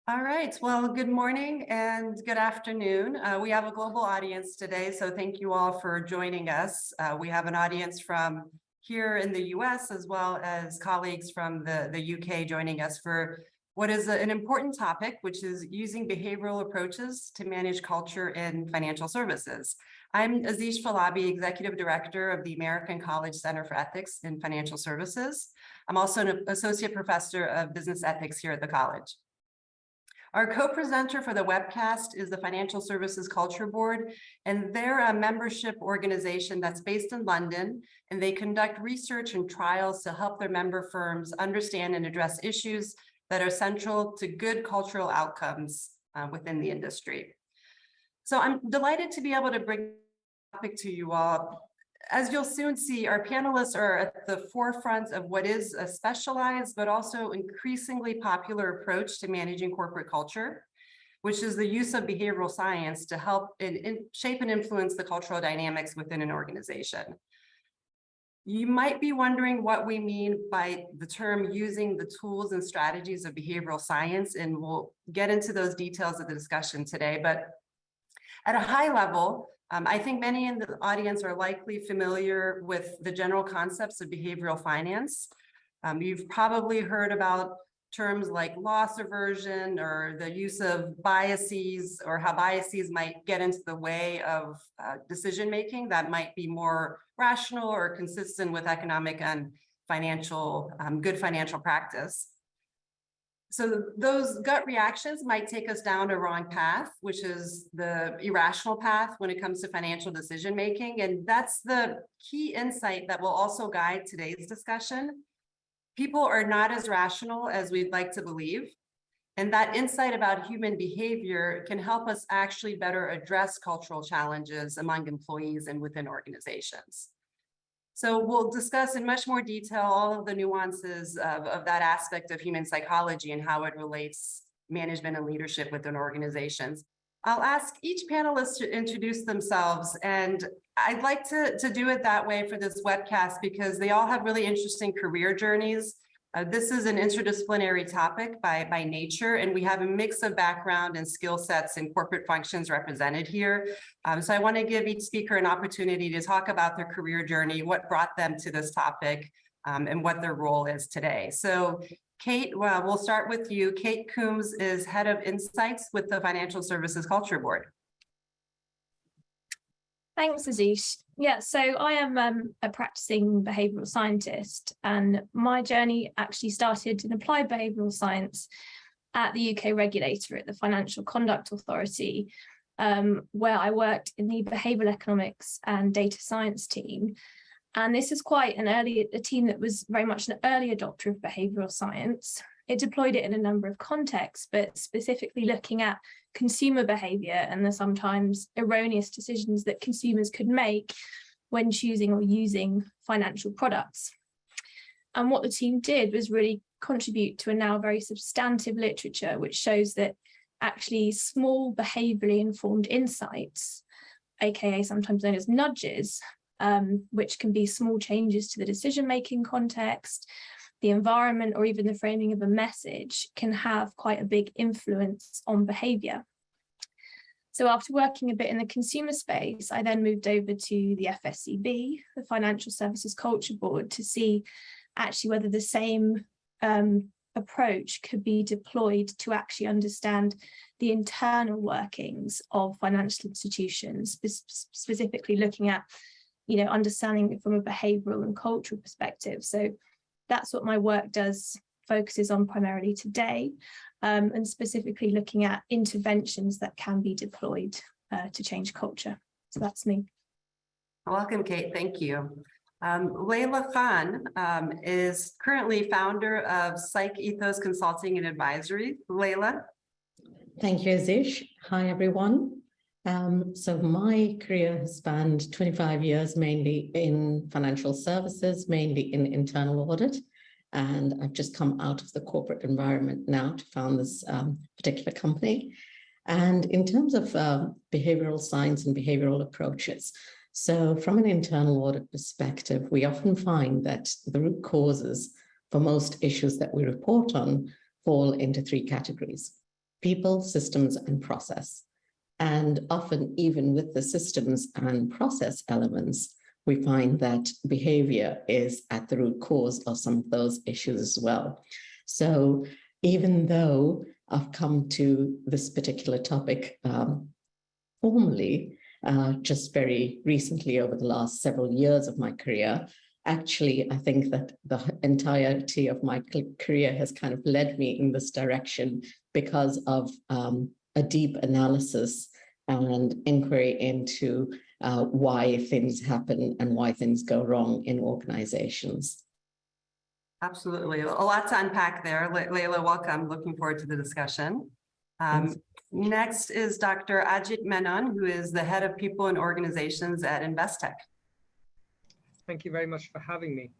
All right, well, good morning and good afternoon. We have a global audience today, so thank you all for joining us. We have an audience from here in the US as well as colleagues from the UK joining us for what is an important topic, which is using behavioral approaches to manage culture in financial services. I'm Azish Filabi, Executive Director of the American College Center for Ethics in Financial Services. I'm also an Associate Professor of Business Ethics here at the college. Our co-presenter for the webcast is the Financial Services Culture Board, and they're a membership organization that's based in London, and they conduct research and trials to help their member firms understand and address issues that are central to good cultural outcomes within the industry. So I'm delighted to be able to bring the topic to you all. As you'll soon see, our panelists are at the forefront of what is a specialized but also increasingly popular approach to managing corporate culture, which is the use of behavioral science to help shape and influence the cultural dynamics within an organization. You might be wondering what we mean by the term using the tools and strategies of behavioral science, and we'll get into those details of the discussion today. But at a high level, I think many in the audience are likely familiar with the general concepts of behavioral finance. You've probably heard about terms like loss aversion or the use of biases, or how biases might get into the way of decision-making that might be more rational or consistent with economic and financial, good financial practice. So those gut reactions might take us down a wrong path, which is the irrational path when it comes to financial decision-making. And that's the key insight that will also guide today's discussion. People are not as rational as we'd like to believe. And that insight about human behavior can help us actually better address cultural challenges among employees and within organizations. So we'll discuss in much more detail all of the nuances of that aspect of human psychology and how it relates management and leadership within organizations. I'll ask each panelist to introduce themselves, and I'd like to do it that way for this webcast because they all have really interesting career journeys. This is an interdisciplinary topic by nature, and we have a mix of background and skill sets and corporate functions represented here. So I want to give each speaker an opportunity to talk about their career journey, what brought them to this topic, and what their role is today. So Kate, well, we'll start with you. Kate Coombs is Head of Insights with the Financial Services Culture Board. Thanks, Azish. Yeah, so I am a practicing behavioural scientist, and my journey actually started in applied behavioural science at the UK regulator at the Financial Conduct Authority, where I worked in the behavioural economics and data science team. And this is quite a team that was very much an early adopter of behavioural science. It deployed it in a number of contexts, but specifically looking at consumer behaviour and the sometimes erroneous decisions that consumers could make when choosing or using financial products. And what the team did was really contribute to a now very substantive literature, which shows that actually small behaviourally informed insights, aka sometimes known as nudges, which can be small changes to the decision-making context, the environment, or even the framing of a message, can have quite a big influence on behaviour. So after working a bit in the consumer space, I then moved over to the FSCB, the Financial Services Culture Board, to see actually whether the same approach could be deployed to actually understand the internal workings of financial institutions, specifically looking at, understanding it from a behavioural and cultural perspective. So that's what my work focuses on primarily today, and specifically looking at interventions that can be deployed to change culture. So that's me. Welcome, Kate. Thank you. Laila Khan is currently founder of Psych Ethos Consulting and Advisory. Laila. Thank you, Azish. Hi, everyone. So my career has spanned 25 years, mainly in financial services, mainly in internal audit. And I've just come out of the corporate environment now to found this particular company. And in terms of behavioral science and behavioral approaches, so from an internal audit perspective, we often find that the root causes for most issues that we report on fall into three categories: people, systems, and process. And often, even with the systems and process elements, we find that behavior is at the root cause of some of those issues as well. So even though I've come to this particular topic formally, just very recently over the last several years of my career, actually, I think that the entirety of my career has kind of led me in this direction because of a deep analysis and inquiry into why things happen and why things go wrong in organizations. Absolutely. A lot to unpack there. Laila, welcome. Looking forward to the discussion. Next is Dr. Ajit Menon, who is the head of people and organizations at Investec. Thank you very much for having me.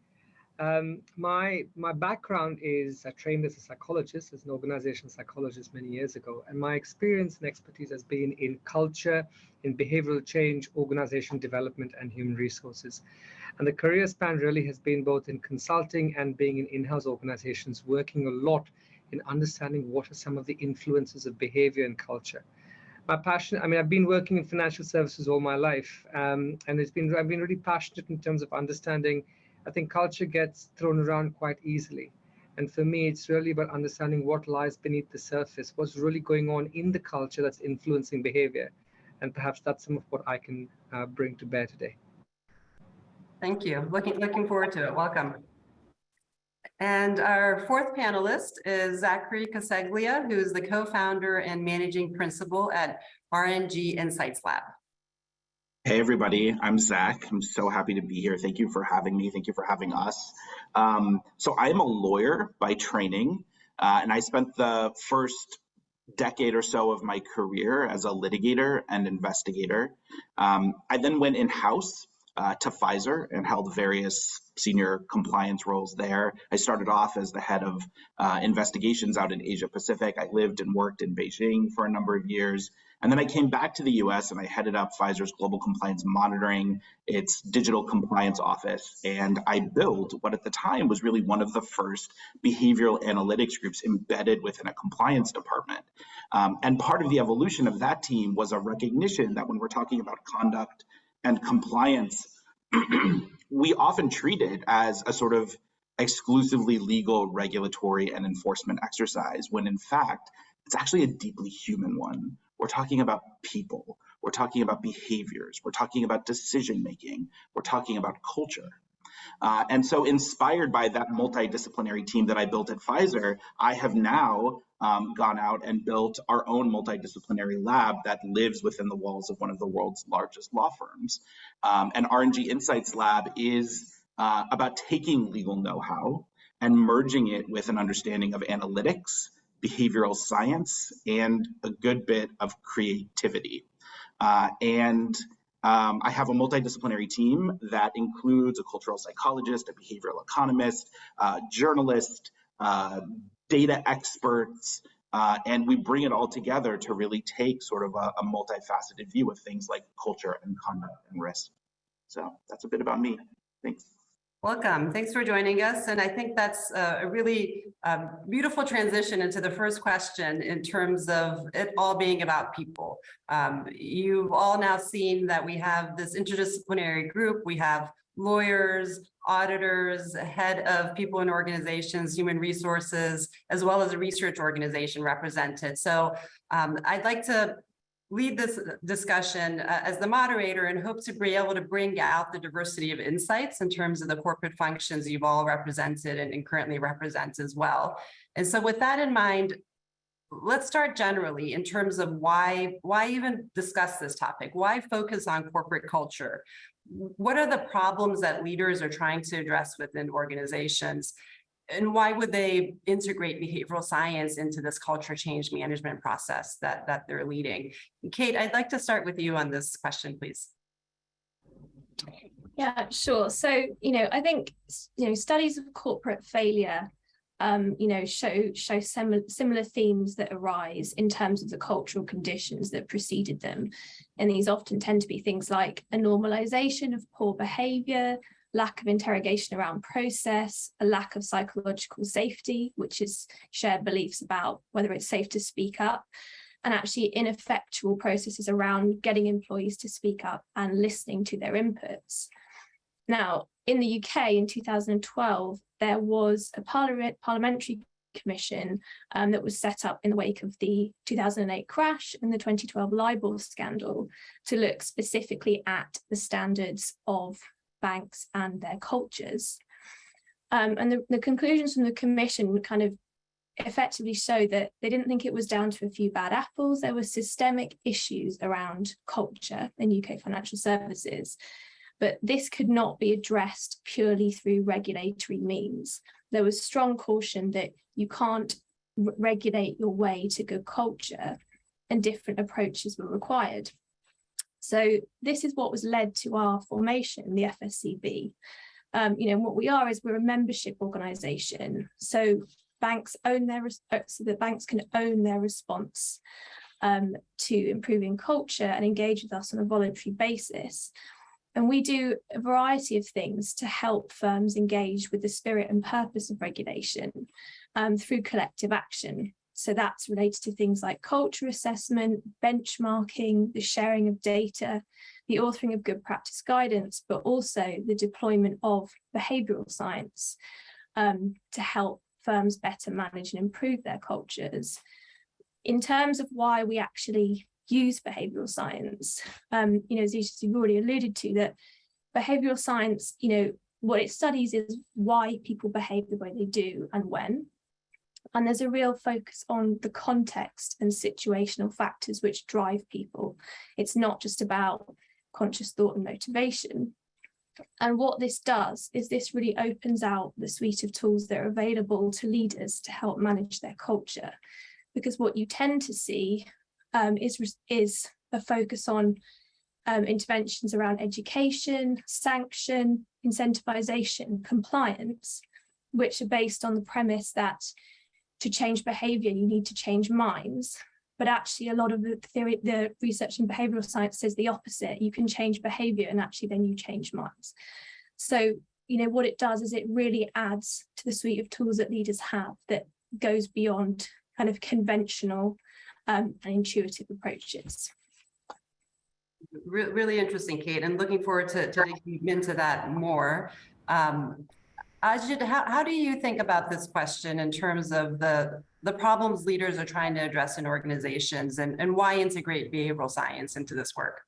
My background is I trained as a psychologist, as an organizational psychologist many years ago, and my experience and expertise has been in culture, in behavioral change, organization development, and human resources. And the career span really has been both in consulting and being in in-house organizations, working a lot in understanding what are some of the influences of behavior and culture. My passion, I've been working in financial services all my life, and I've been really passionate in terms of understanding. I think culture gets thrown around quite easily. And for me, it's really about understanding what lies beneath the surface, what's really going on in the culture that's influencing behavior. And perhaps that's some of what I can bring to bear today. Thank you. Looking forward to it. Welcome. And our fourth panelist is Zachary Coseglia, who is the co-founder and managing principal at RNG Insights Lab. Hey, everybody, I'm Zach. I'm so happy to be here. Thank you for having me. Thank you for having us. So I am a lawyer by training, and I spent the first decade or so of my career as a litigator and investigator. I then went in-house to Pfizer and held various senior compliance roles there. I started off as the head of investigations out in Asia Pacific. I lived and worked in Beijing for a number of years. And then I came back to the US and I headed up Pfizer's global compliance monitoring, its digital compliance office. And I built what at the time was really one of the first behavioral analytics groups embedded within a compliance department. And part of the evolution of that team was a recognition that when we're talking about conduct and compliance, we often treat it as a sort of exclusively legal, regulatory, and enforcement exercise, when in fact, it's actually a deeply human one. We're talking about people, we're talking about behaviors, we're talking about decision-making, we're talking about culture. And so inspired by that multidisciplinary team that I built at Pfizer, I have now gone out and built our own multidisciplinary lab that lives within the walls of one of the world's largest law firms. And RNG Insights Lab is about taking legal know-how and merging it with an understanding of analytics, behavioral science, and a good bit of creativity. I have a multidisciplinary team that includes a cultural psychologist, a behavioral economist, journalist, data experts, and we bring it all together to really take sort of a multifaceted view of things like culture and conduct and risk. So that's a bit about me. Thanks. Welcome. Thanks for joining us. And I think that's a really beautiful transition into the first question in terms of it all being about people. You've all now seen that we have this interdisciplinary group. We have lawyers, auditors, head of people and organizations, human resources, as well as a research organization represented. So I'd like to lead this discussion as the moderator and hope to be able to bring out the diversity of insights in terms of the corporate functions you've all represented and currently represent as well. And so with that in mind, let's start generally in terms of why even discuss this topic? Why focus on corporate culture? What are the problems that leaders are trying to address within organizations? And why would they integrate behavioral science into this culture change management process that they're leading? Kate, I'd like to start with you on this question, please. Yeah, sure. So, I think, studies of corporate failure, show similar themes that arise in terms of the cultural conditions that preceded them. And these often tend to be things like a normalization of poor behavior, lack of interrogation around process, a lack of psychological safety, which is shared beliefs about whether it's safe to speak up, and actually ineffectual processes around getting employees to speak up and listening to their inputs. Now, in the UK in 2012, there was a parliamentary commission that was set up in the wake of the 2008 crash and the 2012 LIBOR scandal to look specifically at the standards of banks and their cultures. And the conclusions from the commission would kind of effectively show that they didn't think it was down to a few bad apples. There were systemic issues around culture in UK financial services, but this could not be addressed purely through regulatory means. There was strong caution that you can't regulate your way to good culture, and different approaches were required. So this is what was led to our formation, the FSCB. What we are is we're a membership organisation. So banks own so that banks can own their response to improving culture and engage with us on a voluntary basis. And we do a variety of things to help firms engage with the spirit and purpose of regulation through collective action. So that's related to things like culture assessment, benchmarking, the sharing of data, the authoring of good practice guidance, but also the deployment of behavioural science to help firms better manage and improve their cultures. In terms of why we actually use behavioural science, as you've already alluded to, that behavioural science, what it studies is why people behave the way they do and when. And there's a real focus on the context and situational factors which drive people. It's not just about conscious thought and motivation. And what this does is this really opens out the suite of tools that are available to leaders to help manage their culture. Because what you tend to see is a focus on interventions around education, sanction, incentivization, compliance, which are based on the premise that to change behavior, you need to change minds. But actually, a lot of the research in behavioral science says the opposite. You can change behavior and actually then you change minds. So, what it does is it really adds to the suite of tools that leaders have that goes beyond kind of conventional and intuitive approaches. Really interesting, Kate, and looking forward to digging into that more. Ajit, how do you think about this question in terms of the problems leaders are trying to address in organizations, and why integrate behavioral science into this work?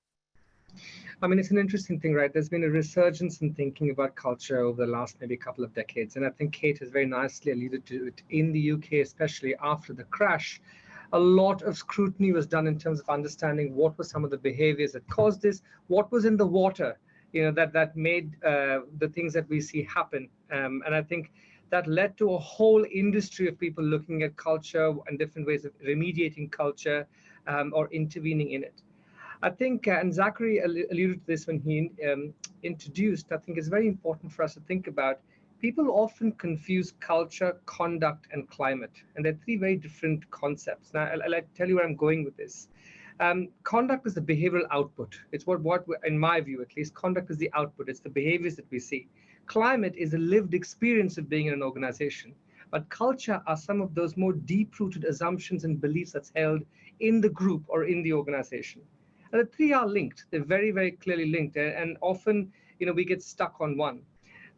I mean, it's an interesting thing, right? There's been a resurgence in thinking about culture over the last maybe couple of decades. And I think Kate has very nicely alluded to it. In the UK, especially after the crash, a lot of scrutiny was done in terms of understanding what were some of the behaviors that caused this, what was in the water, that made the things that we see happen. And I think that led to a whole industry of people looking at culture and different ways of remediating culture or intervening in it. I think, and Zachary alluded to this when he introduced, I think it's very important for us to think about, people often confuse culture, conduct, and climate. And they're three very different concepts. Now, I'll tell you where I'm going with this. Conduct is the behavioral output. It's what, in my view at least, conduct is the output. It's the behaviors that we see. Climate is the lived experience of being in an organization. But culture are some of those more deep-rooted assumptions and beliefs that's held in the group or in the organization. And the three are linked. They're very, very clearly linked. And often, we get stuck on one.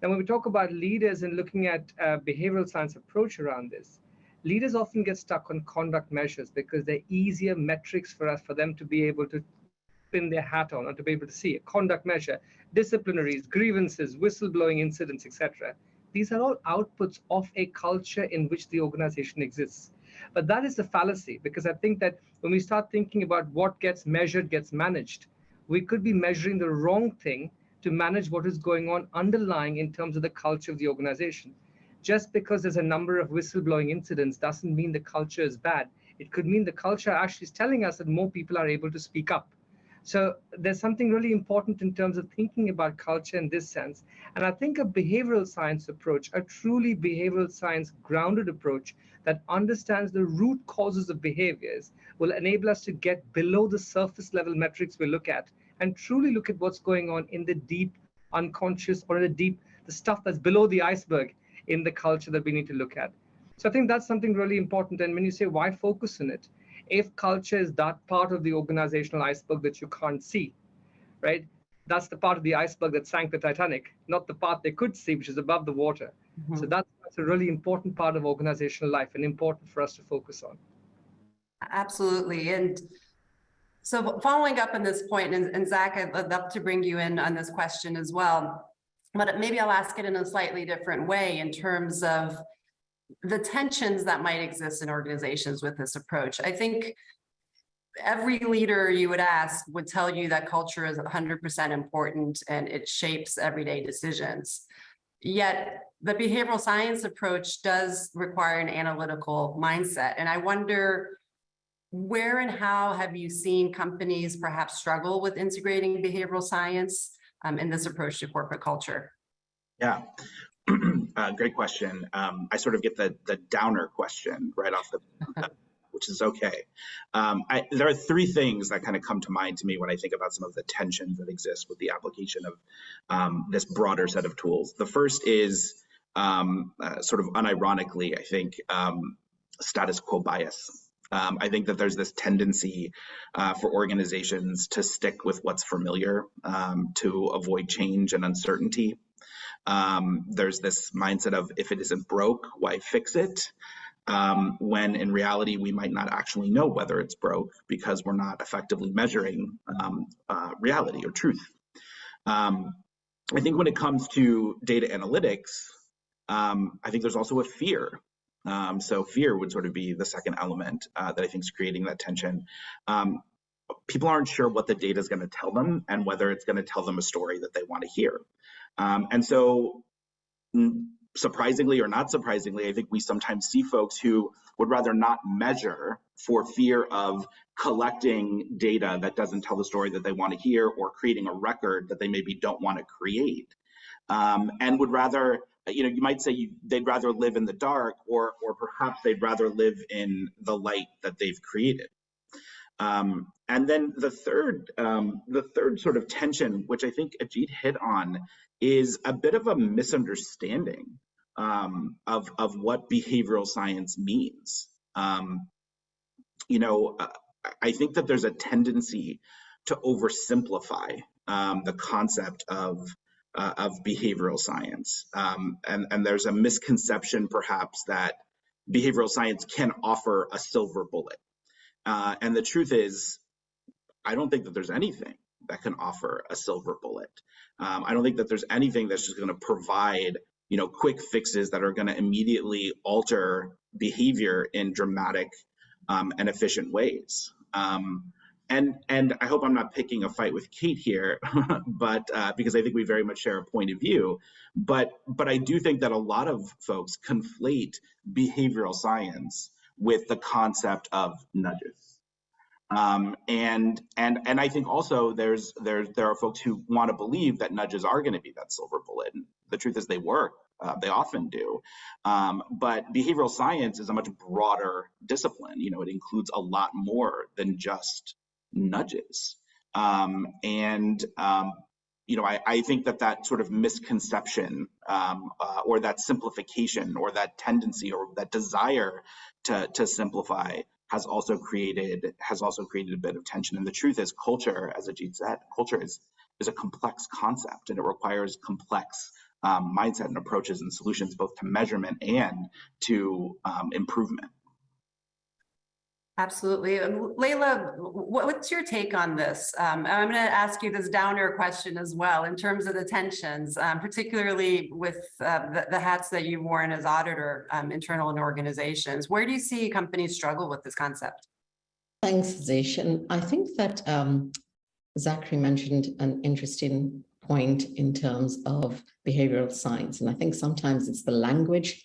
Now, when we talk about leaders and looking at behavioral science approach around this, leaders often get stuck on conduct measures because they're easier metrics for them to be able to pin their hat on or to be able to see. A conduct measure, disciplinaries, grievances, whistleblowing incidents, etc. These are all outputs of a culture in which the organization exists. But that is a fallacy, because I think that when we start thinking about what gets measured gets managed, we could be measuring the wrong thing to manage what is going on underlying in terms of the culture of the organization. Just because there's a number of whistleblowing incidents doesn't mean the culture is bad. It could mean the culture actually is telling us that more people are able to speak up. So there's something really important in terms of thinking about culture in this sense. And I think a behavioral science approach, a truly behavioral science grounded approach that understands the root causes of behaviors, will enable us to get below the surface level metrics we look at and truly look at what's going on in the deep unconscious, or in the deep, the stuff that's below the iceberg in the culture that we need to look at. So I think that's something really important. And when you say why focus on it, if culture is that part of the organizational iceberg that you can't see, right? That's the part of the iceberg that sank the Titanic, not the part they could see, which is above the water. Mm-hmm. So that's a really important part of organizational life and important for us to focus on. Absolutely. And so following up on this point, and Zach, I'd love to bring you in on this question as well, but maybe I'll ask it in a slightly different way in terms of the tensions that might exist in organizations with this approach. I think every leader you would ask would tell you that culture is 100% important and it shapes everyday decisions. Yet the behavioral science approach does require an analytical mindset. And I wonder, where and how have you seen companies perhaps struggle with integrating behavioral science in this approach to corporate culture? Yeah, great question. I sort of get the downer question right off the bat, which is okay. There are three things that kind of come to mind to me when I think about some of the tensions that exist with the application of this broader set of tools. The first is sort of unironically, I think, status quo bias. I think that there's this tendency for organizations to stick with what's familiar, to avoid change and uncertainty. There's this mindset of, if it isn't broke, why fix it? When in reality, we might not actually know whether it's broke because we're not effectively measuring reality or truth. I think when it comes to data analytics, I think there's also a fear. So fear would sort of be the second element that I think is creating that tension. People aren't sure what the data is going to tell them and whether it's going to tell them a story that they want to hear. And so surprisingly or not surprisingly, I think we sometimes see folks who would rather not measure for fear of collecting data that doesn't tell the story that they want to hear, or creating a record that they maybe don't want to create, and would rather, you might say they'd rather live in the dark, or perhaps they'd rather live in the light that they've created. And then the third sort of tension, which I think Ajit hit on, is a bit of a misunderstanding of what behavioral science means. I think that there's a tendency to oversimplify the concept of behavioral science, and there's a misconception perhaps that behavioral science can offer a silver bullet. And the truth is, I don't think that there's anything that can offer a silver bullet. I don't think that there's anything that's just going to provide, quick fixes that are going to immediately alter behavior in dramatic and efficient ways. And I hope I'm not picking a fight with Kate here, but because I think we very much share a point of view. But I do think that a lot of folks conflate behavioral science with the concept of nudges. And I think also there are folks who want to believe that nudges are going to be that silver bullet. And the truth is they work. They often do. But behavioral science is a much broader discipline. It includes a lot more than just nudges. I think that sort of misconception or that simplification or that tendency or that desire to simplify has also created a bit of tension. And the truth is, culture, as Ajit said, culture is a complex concept, and it requires complex mindset and approaches and solutions, both to measurement and to improvement. Absolutely. Laila, what's your take on this? I'm going to ask you this downer question as well, in terms of the tensions, particularly with the hats that you've worn as auditor, internal in organizations. Where do you see companies struggle with this concept? Thanks, Azish. And I think that Zachary mentioned an interesting point in terms of behavioral science. And I think sometimes it's the language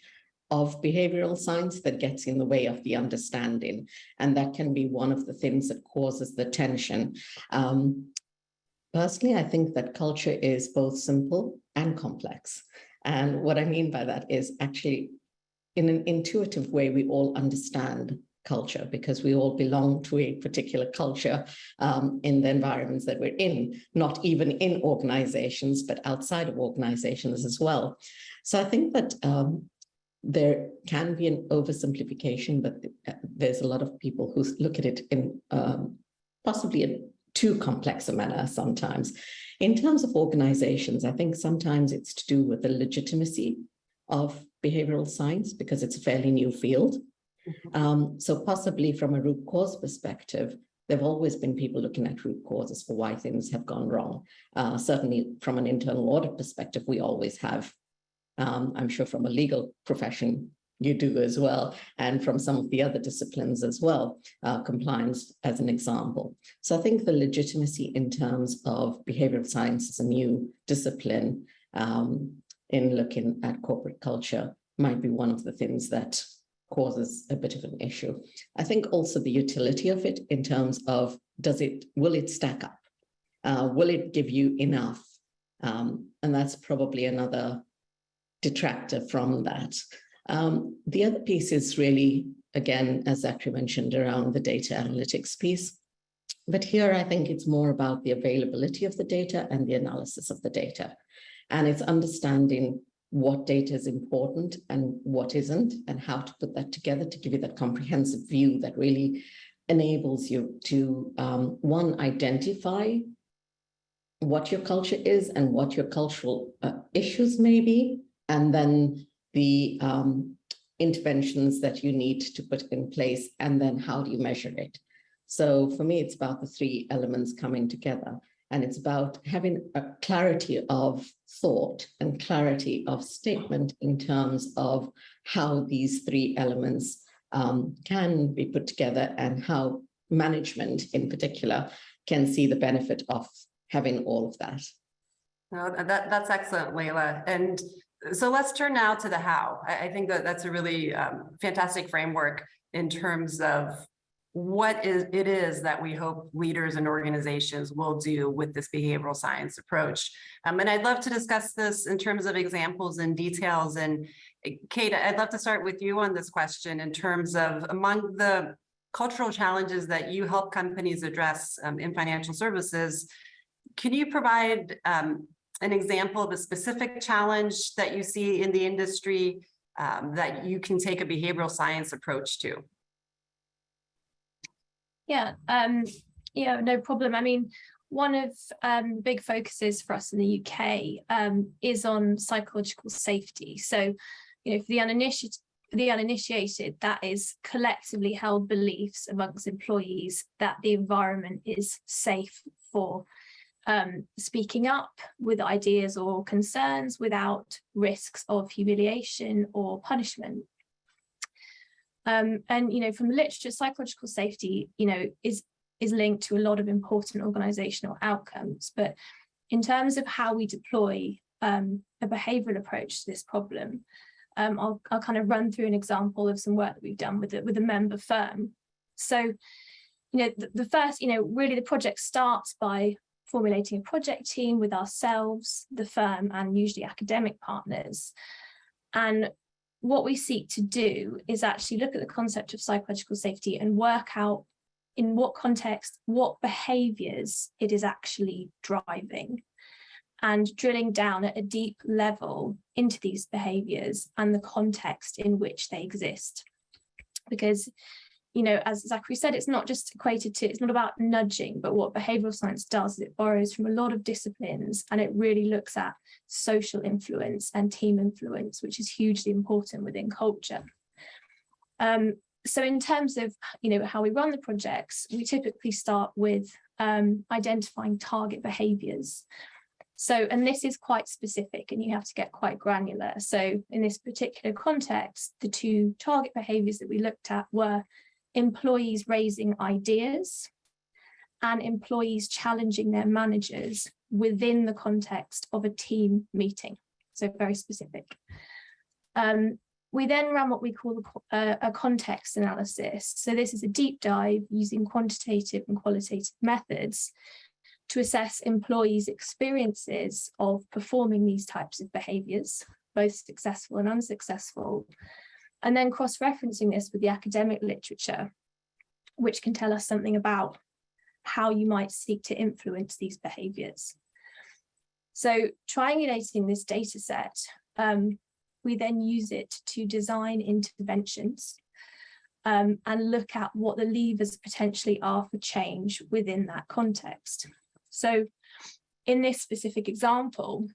of behavioral science that gets in the way of the understanding. And that can be one of the things that causes the tension. Personally, I think that culture is both simple and complex. And what I mean by that is actually, in an intuitive way, we all understand culture, because we all belong to a particular culture in the environments that we're in, not even in organizations, but outside of organizations as well. So I think that there can be an oversimplification, but there's a lot of people who look at it in possibly a too complex a manner sometimes. In terms of organizations, I think sometimes it's to do with the legitimacy of behavioral science, because it's a fairly new field. So possibly from a root cause perspective, there have always been people looking at root causes for why things have gone wrong. Certainly from an internal audit perspective, we always have. I'm sure from a legal profession, you do as well, and from some of the other disciplines as well, compliance as an example. So I think the legitimacy in terms of behavioral science as a new discipline in looking at corporate culture might be one of the things that causes a bit of an issue. I think also the utility of it in terms of will it stack up? Will it give you enough? And that's probably another detractor from that. The other piece is really, again, as Zachary mentioned, around the data analytics piece. But here, I think it's more about the availability of the data and the analysis of the data. And it's understanding what data is important and what isn't, and how to put that together to give you that comprehensive view that really enables you to, one, identify what your culture is and what your cultural issues may be, and then the interventions that you need to put in place, and then how do you measure it? So for me, it's about the three elements coming together, and it's about having a clarity of thought and clarity of statement in terms of how these three elements can be put together, and how management in particular can see the benefit of having all of that. No, that's excellent, Laila. And so let's turn now to the how. I think that that's a really fantastic framework in terms of what it is that we hope leaders and organizations will do with this behavioral science approach. And I'd love to discuss this in terms of examples and details. And Kate, I'd love to start with you on this question in terms of among the cultural challenges that you help companies address in financial services. Can you provide an example of a specific challenge that you see in the industry that you can take a behavioral science approach to? Yeah, no problem. I mean, one of the big focuses for us in the UK is on psychological safety. So, for the uninitiated, that is collectively held beliefs amongst employees that the environment is safe for speaking up with ideas or concerns without risks of humiliation or punishment. And from the literature, psychological safety, is linked to a lot of important organizational outcomes. But in terms of how we deploy a behavioral approach to this problem, I'll kind of run through an example of some work that we've done with a member firm. So, the first, really the project starts by formulating a project team with ourselves, the firm, and usually academic partners. And what we seek to do is actually look at the concept of psychological safety and work out in what context, what behaviours it is actually driving, and drilling down at a deep level into these behaviours and the context in which they exist. Because as Zachary said, it's not just it's not about nudging, but what behavioural science does is it borrows from a lot of disciplines, and it really looks at social influence and team influence, which is hugely important within culture. So in terms of, how we run the projects, we typically start with identifying target behaviours. So, and this is quite specific and you have to get quite granular. So in this particular context, the two target behaviours that we looked at were employees raising ideas and employees challenging their managers within the context of a team meeting. So very specific. We then ran what we call a context analysis. So this is a deep dive using quantitative and qualitative methods to assess employees' experiences of performing these types of behaviours, both successful and unsuccessful, and then cross-referencing this with the academic literature, which can tell us something about how you might seek to influence these behaviours. So triangulating this data set, we then use it to design interventions and look at what the levers potentially are for change within that context. So in this specific example,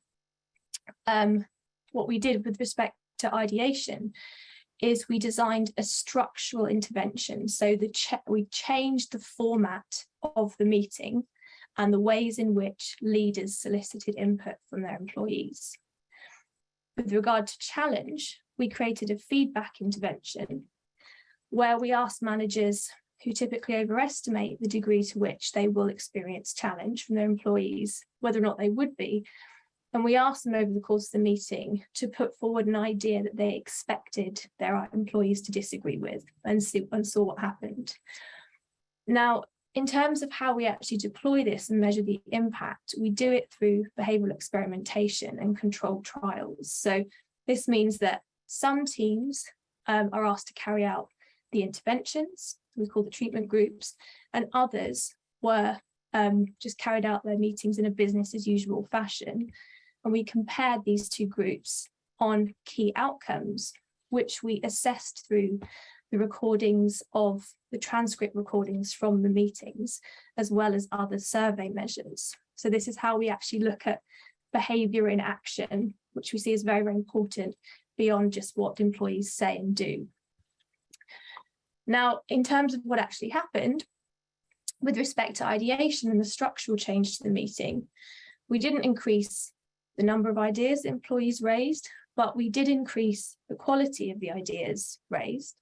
what we did with respect to ideation is we designed a structural intervention. So we changed the format of the meeting and the ways in which leaders solicited input from their employees. With regard to challenge, we created a feedback intervention where we asked managers who typically overestimate the degree to which they will experience challenge from their employees, whether or not they would be. And we asked them over the course of the meeting to put forward an idea that they expected their employees to disagree with and saw what happened. Now, in terms of how we actually deploy this and measure the impact, we do it through behavioural experimentation and controlled trials. So this means that some teams are asked to carry out the interventions, we call the treatment groups, and others were just carried out their meetings in a business as usual fashion. And we compared these two groups on key outcomes, which we assessed through the recordings of the transcript recordings from the meetings, as well as other survey measures. So this is how we actually look at behaviour in action, which we see as very, very important beyond just what employees say and do. Now, in terms of what actually happened, with respect to ideation and the structural change to the meeting, we didn't increase the number of ideas employees raised, but we did increase the quality of the ideas raised,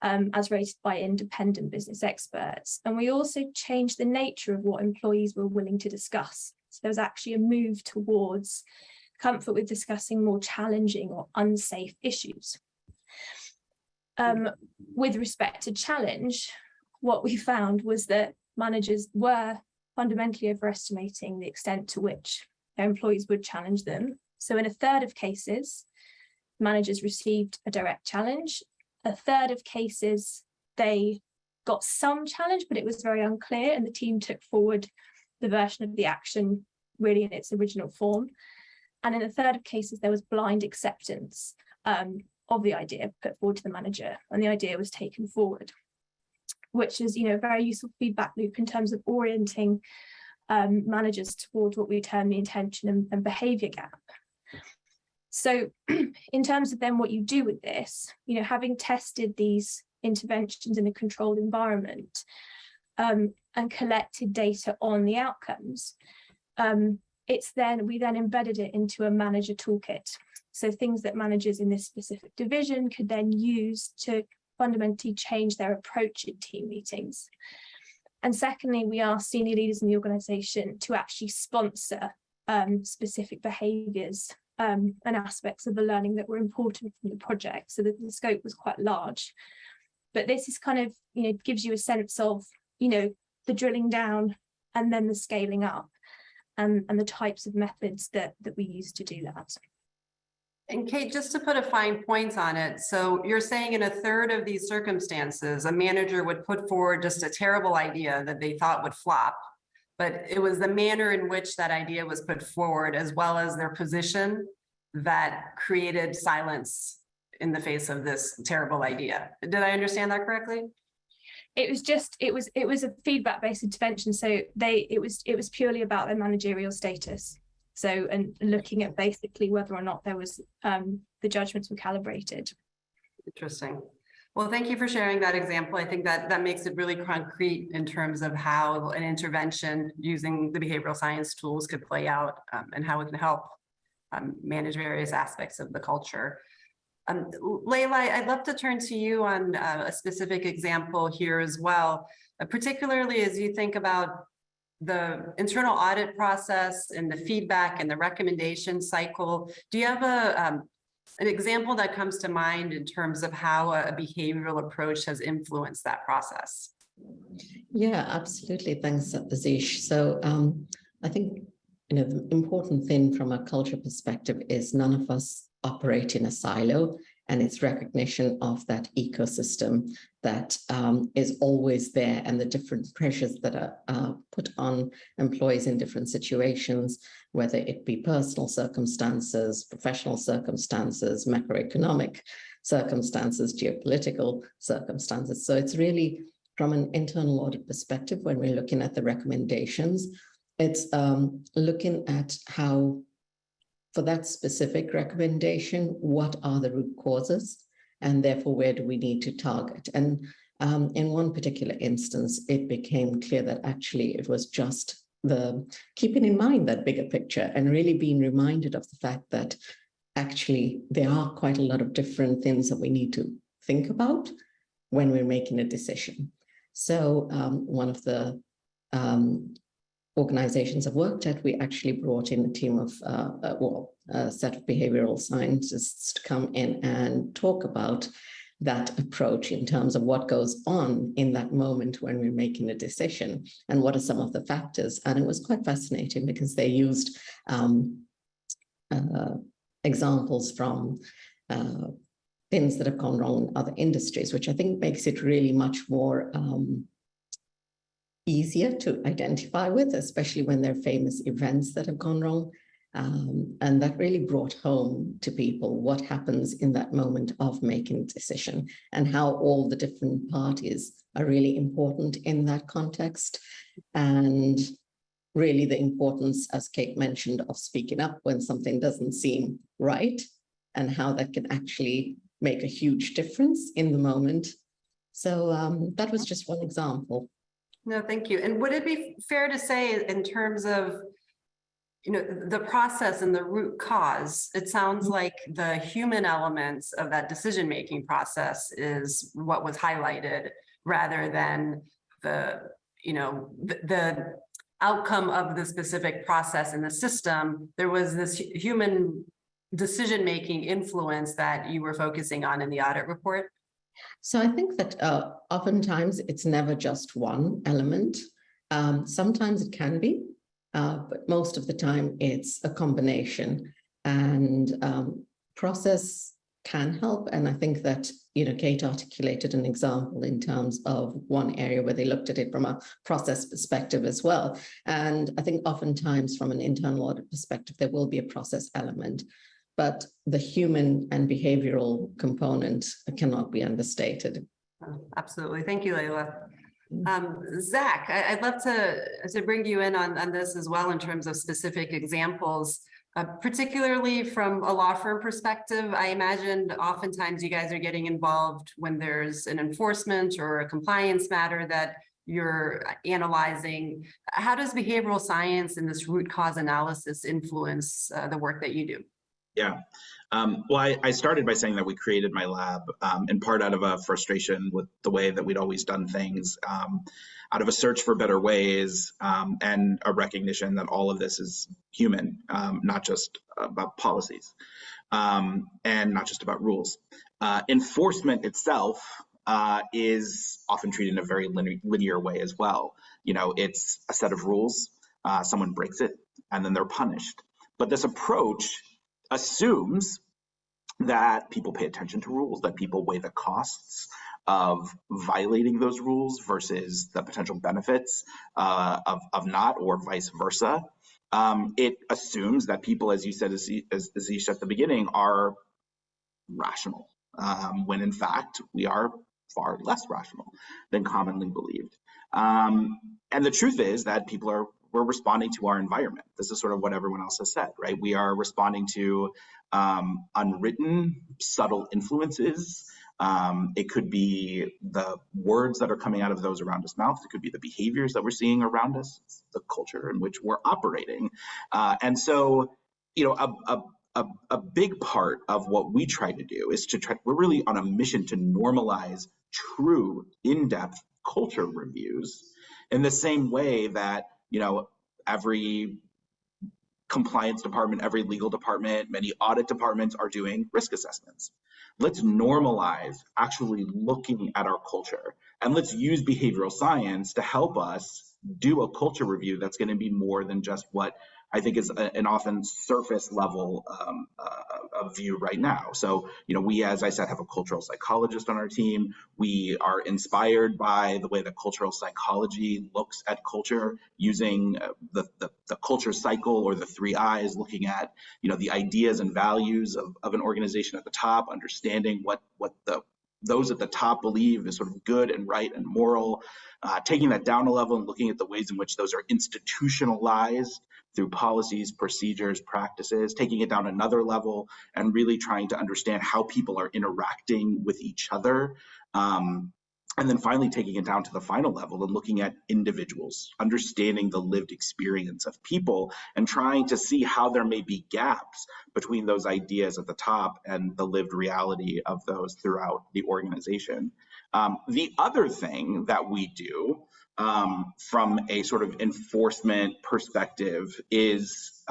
as rated by independent business experts. And we also changed the nature of what employees were willing to discuss. So there was actually a move towards comfort with discussing more challenging or unsafe issues. With respect to challenge, what we found was that managers were fundamentally overestimating the extent to which their employees would challenge them. So in a third of cases, managers received a direct challenge. A third of cases, they got some challenge, but it was very unclear, and the team took forward the version of the action really in its original form. And in a third of cases, there was blind acceptance of the idea put forward to the manager, and the idea was taken forward, which is, a very useful feedback loop in terms of orienting managers towards what we term the intention and behaviour gap. So in terms of then what you do with this, having tested these interventions in a controlled environment and collected data on the outcomes, we then embedded it into a manager toolkit. So things that managers in this specific division could then use to fundamentally change their approach in team meetings. And secondly, we asked senior leaders in the organisation to actually sponsor specific behaviours and aspects of the learning that were important from the project, so that the scope was quite large. But this is kind of, gives you a sense of, the drilling down and then the scaling up and the types of methods that we use to do that. And Kate, just to put a fine point on it, so you're saying in a third of these circumstances, a manager would put forward just a terrible idea that they thought would flop, but it was the manner in which that idea was put forward, as well as their position, that created silence in the face of this terrible idea. Did I understand that correctly? It was a feedback-based intervention, so it was purely about their managerial status. So, and looking at basically whether or not there was the judgments were calibrated. Interesting. Well, thank you for sharing that example. I think that makes it really concrete in terms of how an intervention using the behavioral science tools could play out and how it can help manage various aspects of the culture. Laila, I'd love to turn to you on a specific example here as well, particularly as you think about the internal audit process and the feedback and the recommendation cycle. Do you have an example that comes to mind in terms of how a behavioral approach has influenced that process? Yeah, absolutely. Thanks, Azish. So I think, the important thing from a culture perspective is none of us operate in a silo. and its recognition of that ecosystem that is always there, and the different pressures that are put on employees in different situations, whether it be personal circumstances, professional circumstances, macroeconomic circumstances, geopolitical circumstances. So it's really, from an internal audit perspective, when we're looking at the recommendations, it's looking at how, for that specific recommendation, what are the root causes, and therefore where do we need to target? And in one particular instance, it became clear that actually it was just the keeping in mind that bigger picture and really being reminded of the fact that actually there are quite a lot of different things that we need to think about when we're making a decision. So one of the organizations I've worked at, we actually brought in a team of, a set of behavioral scientists to come in and talk about that approach in terms of what goes on in that moment when we're making a decision and what are some of the factors. And it was quite fascinating because they used examples from things that have gone wrong in other industries, which I think makes it really much more easier to identify with, especially when there are famous events that have gone wrong. And that really brought home to people what happens in that moment of making a decision and how all the different parties are really important in that context. And really the importance, as Kate mentioned, of speaking up when something doesn't seem right and how that can actually make a huge difference in the moment. So that was just one example. No, thank you. And would it be fair to say, in terms of, the process and the root cause, it sounds like the human elements of that decision-making process is what was highlighted rather than the outcome of the specific process in the system. There was this human decision-making influence that you were focusing on in the audit report? So I think that oftentimes it's never just one element. Sometimes it can be, but most of the time it's a combination, and process can help. And I think that, Kate articulated an example in terms of one area where they looked at it from a process perspective as well. And I think oftentimes from an internal audit perspective, there will be a process element, but the human and behavioral component cannot be understated. Absolutely. Thank you, Laila. Zach, I'd love to bring you in on this as well in terms of specific examples, particularly from a law firm perspective. I imagined oftentimes you guys are getting involved when there's an enforcement or a compliance matter that you're analyzing. How does behavioral science and this root cause analysis influence the work that you do? Yeah. Well, I started by saying that we created my lab in part out of a frustration with the way that we'd always done things, out of a search for better ways, and a recognition that all of this is human, not just about policies, and not just about rules. Enforcement itself is often treated in a very linear way as well. It's a set of rules, someone breaks it, and then they're punished. But this approach assumes that people pay attention to rules, that people weigh the costs of violating those rules versus the potential benefits of not, or vice versa. It assumes that people, as you said, as Azish at the beginning, are rational, when in fact we are far less rational than commonly believed. And the truth is that we're responding to our environment. This is sort of what everyone else has said, right? We are responding to unwritten, subtle influences. It could be the words that are coming out of those around us mouths. It could be the behaviors that we're seeing around us. It's the culture in which we're operating. And so, a big part of what we try to do is we're really on a mission to normalize true, in-depth culture reviews in the same way that every compliance department, every legal department, many audit departments are doing risk assessments. Let's normalize actually looking at our culture, and let's use behavioral science to help us do a culture review that's going to be more than just what I think is an often surface level of view right now. So, we, as I said, have a cultural psychologist on our team. We are inspired by the way that cultural psychology looks at culture, using the culture cycle, or the 3 I's, looking at, the ideas and values of an organization at the top, understanding what those at the top believe is sort of good and right and moral, taking that down a level and looking at the ways in which those are institutionalized through policies, procedures, practices, taking it down another level and really trying to understand how people are interacting with each other. And then finally taking it down to the final level and looking at individuals, understanding the lived experience of people and trying to see how there may be gaps between those ideas at the top and the lived reality of those throughout the organization. The other thing that we do from a sort of enforcement perspective is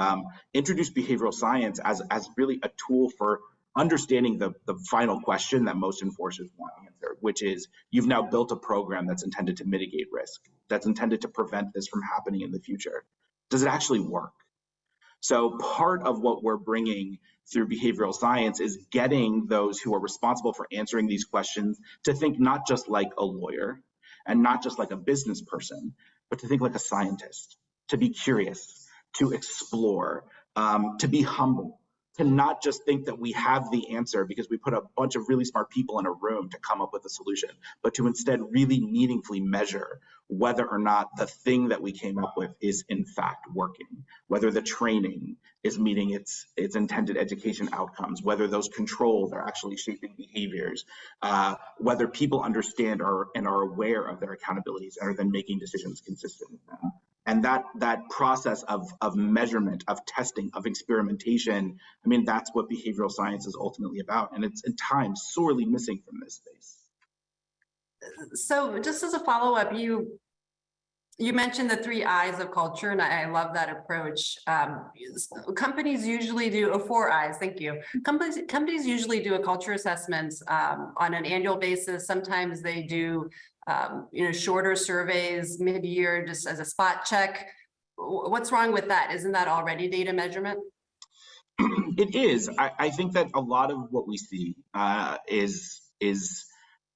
introduce behavioral science as really a tool for understanding the final question that most enforcers want answered, which is, you've now built a program that's intended to mitigate risk, that's intended to prevent this from happening in the future. Does it actually work? So part of what we're bringing through behavioral science is getting those who are responsible for answering these questions to think not just like a lawyer and not just like a business person, but to think like a scientist, to be curious, to explore, to be humble, to not just think that we have the answer because we put a bunch of really smart people in a room to come up with a solution, but to instead really meaningfully measure whether or not the thing that we came up with is in fact working, whether the training is meeting its intended education outcomes, whether those controls are actually shaping behaviors, whether people understand and are aware of their accountabilities and are then making decisions consistent with them. And that process of measurement, of testing, of experimentation, I mean, that's what behavioral science is ultimately about. And it's at times sorely missing from this space. So just as a follow-up, you mentioned the 3 I's of culture, and I love that approach. Companies usually do 4 I's. Thank you. Companies usually do a culture assessment on an annual basis. Sometimes they do shorter surveys mid-year just as a spot check. What's wrong with that? Isn't that already data measurement? It is. I think that a lot of what we see is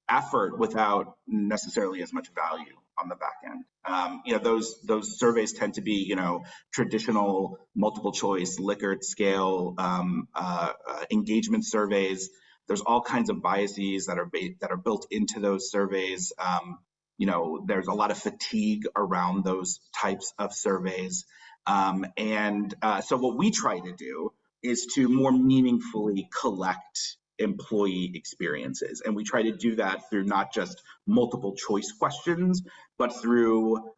effort without necessarily as much value on the back end. Those surveys tend to be, traditional multiple choice, Likert scale engagement surveys. There's all kinds of biases that are built into those surveys. There's a lot of fatigue around those types of surveys. So what we try to do is to more meaningfully collect employee experiences. And we try to do that through not just multiple choice questions, but through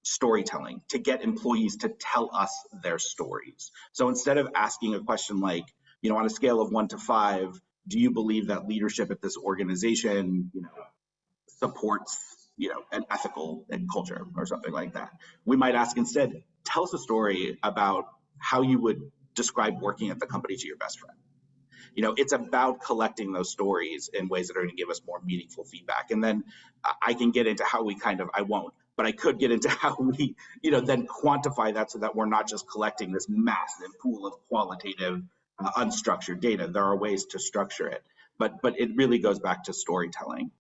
storytelling, to get employees to tell us their stories. So instead of asking a question like, on a scale of 1 to 5, do you believe that leadership at this organization, supports, an ethical and culture or something like that? We might ask instead, tell us a story about how you would describe working at the company to your best friend. It's about collecting those stories in ways that are going to give us more meaningful feedback. And then I can get into how we I won't, but I could get into how we, then quantify that so that we're not just collecting this massive pool of qualitative, unstructured data. There are ways to structure it, but it really goes back to storytelling.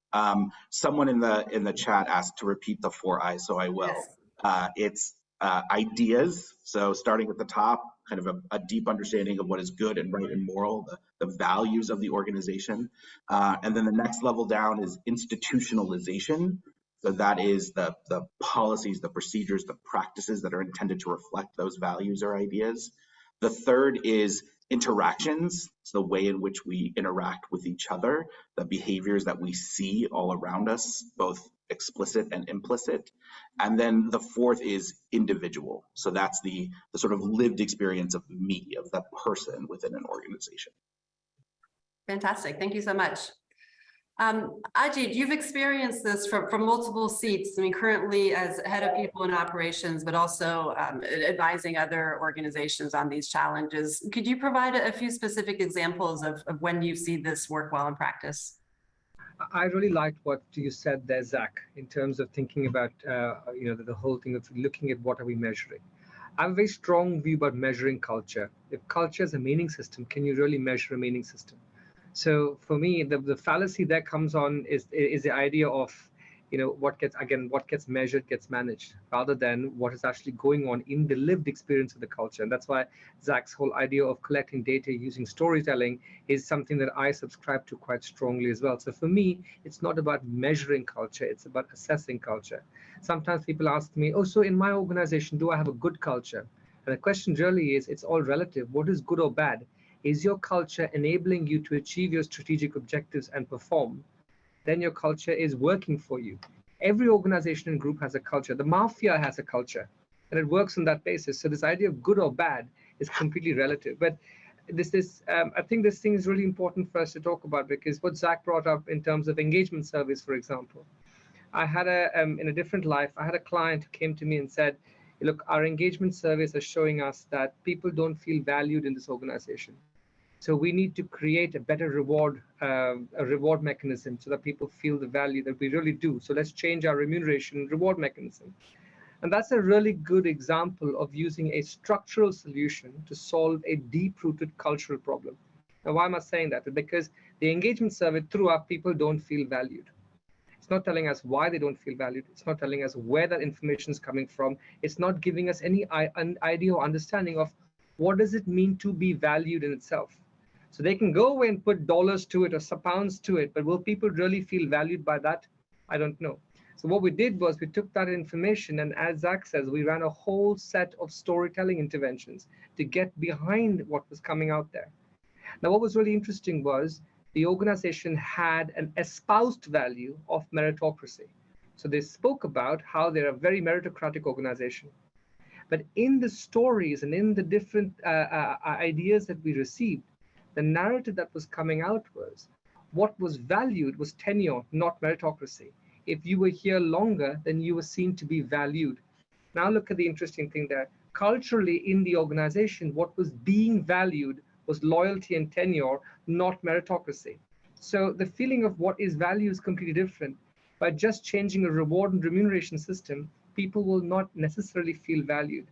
Someone in the chat asked to repeat the 4 I's, so I will. Yes. It's ideas. So starting at the top, kind of a deep understanding of what is good and right and moral, the values of the organization. And then the next level down is institutionalization. So that is the policies, the procedures, the practices that are intended to reflect those values or ideas. The third is interactions. It's the way in which we interact with each other, the behaviors that we see all around us, both explicit and implicit. And then the fourth is individual. So that's the sort of lived experience of me, of the person within an organization. Fantastic. Thank you so much. Ajit, you've experienced this from multiple seats. I mean, currently as head of people and operations, but also advising other organizations on these challenges. Could you provide a few specific examples of when you see this work well in practice? I really liked what you said there, Zach, in terms of thinking about the whole thing of looking at what are we measuring. I have a very strong view about measuring culture. If culture is a meaning system, can you really measure a meaning system? So for me, the fallacy that comes on is the idea of, what gets measured gets managed, rather than what is actually going on in the lived experience of the culture. And that's why Zach's whole idea of collecting data using storytelling is something that I subscribe to quite strongly as well. So for me, it's not about measuring culture, it's about assessing culture. Sometimes people ask me, oh, so in my organization, do I have a good culture? And the question really is, it's all relative. What is good or bad? Is your culture enabling you to achieve your strategic objectives and perform? Then your culture is working for you. Every organization and group has a culture. The mafia has a culture, and it works on that basis. So this idea of good or bad is completely relative. But I think this thing is really important for us to talk about, because what Zach brought up in terms of engagement surveys, for example, I had in a different life, I had a client who came to me and said, look, our engagement surveys are showing us that people don't feel valued in this organization. So we need to create a better reward mechanism so that people feel the value that we really do. So let's change our remuneration reward mechanism. And that's a really good example of using a structural solution to solve a deep-rooted cultural problem. Now, why am I saying that? Because the engagement survey threw up people don't feel valued. It's not telling us why they don't feel valued. It's not telling us where that information is coming from. It's not giving us any idea or understanding of what does it mean to be valued in itself. So they can go away and put dollars to it or pounds to it, but will people really feel valued by that? I don't know. So what we did was we took that information, and as Zach says, we ran a whole set of storytelling interventions to get behind what was coming out there. Now, what was really interesting was the organization had an espoused value of meritocracy. So they spoke about how they're a very meritocratic organization. But in the stories and in the different ideas that we received, the narrative that was coming out was what was valued was tenure, not meritocracy. If you were here longer, then you were seen to be valued. Now look at the interesting thing there. Culturally in the organization, what was being valued was loyalty and tenure, not meritocracy. So the feeling of what is value is completely different. By just changing a reward and remuneration system, people will not necessarily feel valued.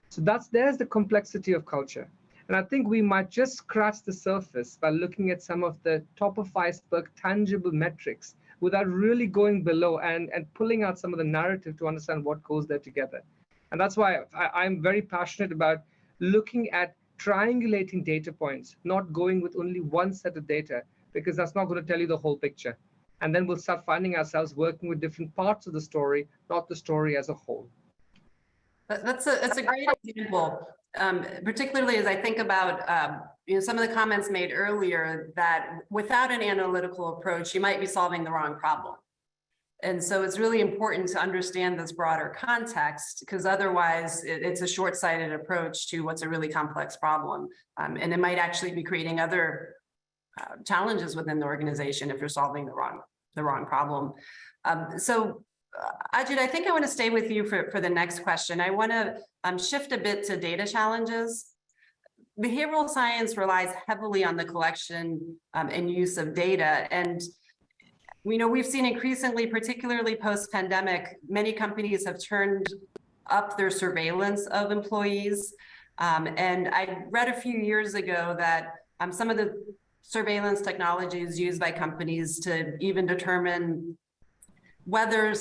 So there's the complexity of culture. And I think we might just scratch the surface by looking at some of the top of iceberg tangible metrics without really going below and pulling out some of the narrative to understand what goes there together. And that's why I'm very passionate about looking at triangulating data points, not going with only one set of data, because that's not going to tell you the whole picture. And then we'll start finding ourselves working with different parts of the story, not the story as a whole. That's a great example, particularly as I think about some of the comments made earlier that without an analytical approach, you might be solving the wrong problem. And so it's really important to understand this broader context, because otherwise it's a short-sighted approach to what's a really complex problem. And it might actually be creating other challenges within the organization if you're solving the wrong problem. Ajit, I think I want to stay with you for the next question. I want to shift a bit to data challenges. Behavioral science relies heavily on the collection and use of data. And we've seen increasingly, particularly post-pandemic, many companies have turned up their surveillance of employees. And I read a few years ago that some of the surveillance technologies used by companies to even determine whether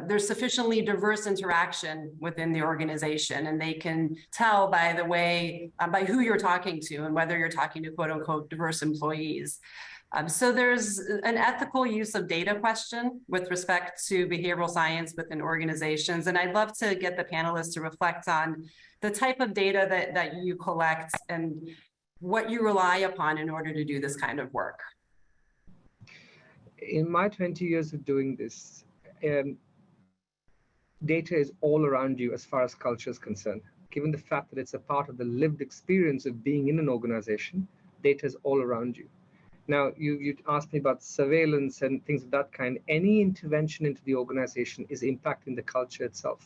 there's sufficiently diverse interaction within the organization, and they can tell by the way, by who you're talking to and whether you're talking to quote unquote diverse employees. So there's an ethical use of data question with respect to behavioral science within organizations. And I'd love to get the panelists to reflect on the type of data that you collect and what you rely upon in order to do this kind of work. In my 20 years of doing this, data is all around you as far as culture is concerned. Given the fact that it's a part of the lived experience of being in an organization, data is all around you. Now, you asked me about surveillance and things of that kind. Any intervention into the organization is impacting the culture itself.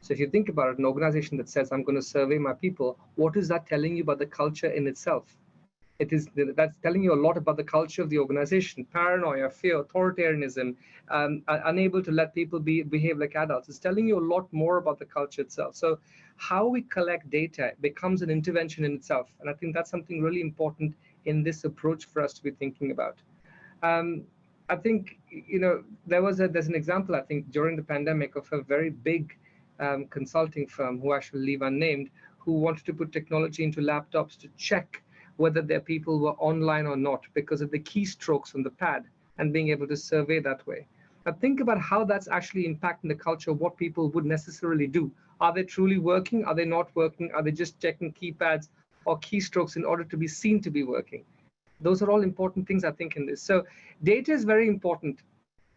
So if you think about it, an organization that says, I'm going to survey my people, what is that telling you about the culture in itself? That's telling you a lot about the culture of the organization: paranoia, fear, authoritarianism, unable to let people behave like adults. It's telling you a lot more about the culture itself. So how we collect data becomes an intervention in itself, and I think that's something really important in this approach for us to be thinking about. I think, there's an example, I think, during the pandemic of a very big consulting firm, who I shall leave unnamed, who wanted to put technology into laptops to check whether their people were online or not because of the keystrokes on the pad, and being able to survey that way. Now think about how that's actually impacting the culture of what people would necessarily do. Are they truly working? Are they not working? Are they just checking keypads or keystrokes in order to be seen to be working? Those are all important things, I think, in this. So data is very important.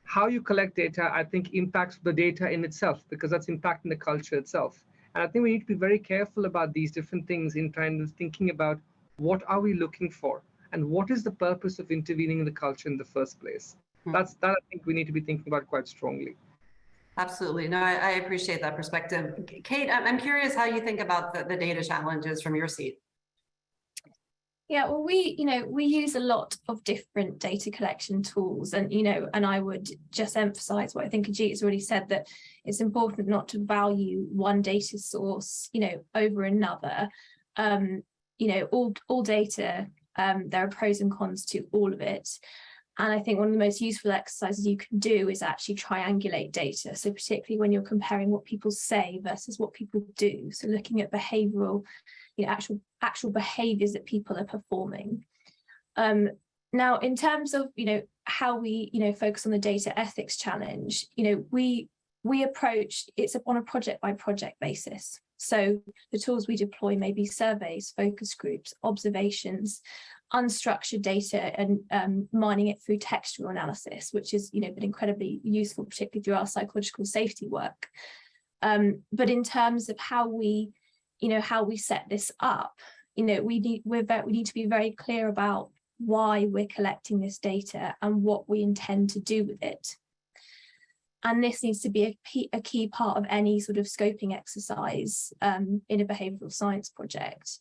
How you collect data, I think, impacts the data in itself, because that's impacting the culture itself. And I think we need to be very careful about these different things in trying to thinking about what are we looking for and what is the purpose of intervening in the culture in the first place. That I think we need to be thinking about quite strongly. Absolutely. No, I appreciate that perspective. Kate, I'm curious how you think about the data challenges from your seat. Yeah, well, we use a lot of different data collection tools, and I would just emphasize what I think Ajit has already said, that it's important not to value one data source, over another. All data, there are pros and cons to all of it. And I think one of the most useful exercises you can do is actually triangulate data. So particularly when you're comparing what people say versus what people do. So looking at behavioral, actual behaviors that people are performing. Now, in terms of, how we, focus on the data ethics challenge, we approach it's on a project by project basis. So the tools we deploy may be surveys, focus groups, observations, unstructured data, and mining it through textual analysis, which is, been incredibly useful, particularly through our psychological safety work. But in terms of how we set this up, we need to be very clear about why we're collecting this data and what we intend to do with it. And this needs to be a key part of any sort of scoping exercise in a behavioural science project.